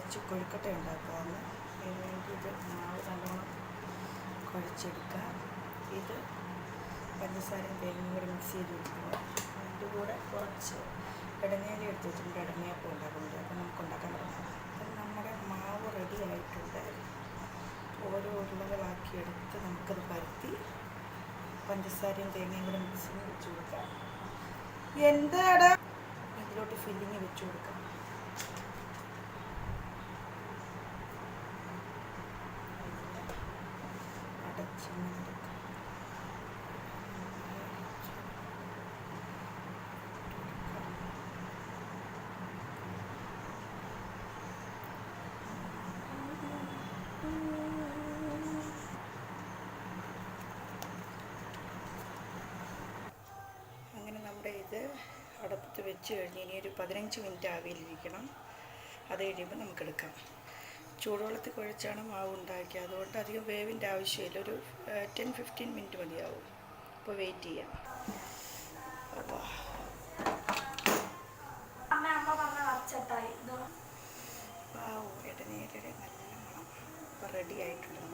കുറച്ച് കൊഴുക്കട്ട ഉണ്ടാക്കാമെന്ന്. അതിന് വേണ്ടി ഇത് മാവ് നല്ലോണം കുഴച്ചെടുക്കുക. ഇത് പഞ്ചസാരയും തേങ്ങയും കൂടെ മിക്സ് ചെയ്ത് വെക്കുക. അതിൻ്റെ കൂടെ കുറച്ച് ഇടനേല എടുത്ത് വെച്ചിട്ടുണ്ട്. ഇടനേപ്പം ഉണ്ടാക്കുന്നുണ്ട്. അപ്പം നമുക്ക് ഉണ്ടാക്കാൻ തുടങ്ങാം. അപ്പം നമ്മുടെ മാവ് റെഡി ആയിട്ടുണ്ട്. ഓരോ ഉരുളകളാക്കിയെടുത്ത് നമുക്കത് പരത്തി പഞ്ചസാരയും തേങ്ങയും കൂടെ മിക്സിങ് വെച്ച് കൊടുക്കാം. എന്താണ് ഇതിലോട്ട് ഫില്ലിങ് വെച്ച് കൊടുക്കാം. അങ്ങനെ നമ്മുടെ ഇത് അടുപ്പത്ത് വെച്ച് കഴിഞ്ഞ് ഇനി ഒരു 15 മിനിറ്റ് ആവിയിലിരിക്കണം. അത് കഴിയുമ്പോൾ നമുക്കെടുക്കാം. ചൂടുവെള്ളത്തിൽ കുഴച്ചാണ് മാവ് ഉണ്ടാക്കിയത്. അതുകൊണ്ട് അധികം വേവിൻ്റെ ആവശ്യമില്ല. ഒരു 10-15 മിനിറ്റ് മതിയാവും. അപ്പോൾ വെയിറ്റ് ചെയ്യാം. അപ്പോൾ ഇടനേരയുടെ നല്ല മണം. അപ്പോൾ റെഡി ആയിട്ടുണ്ട്.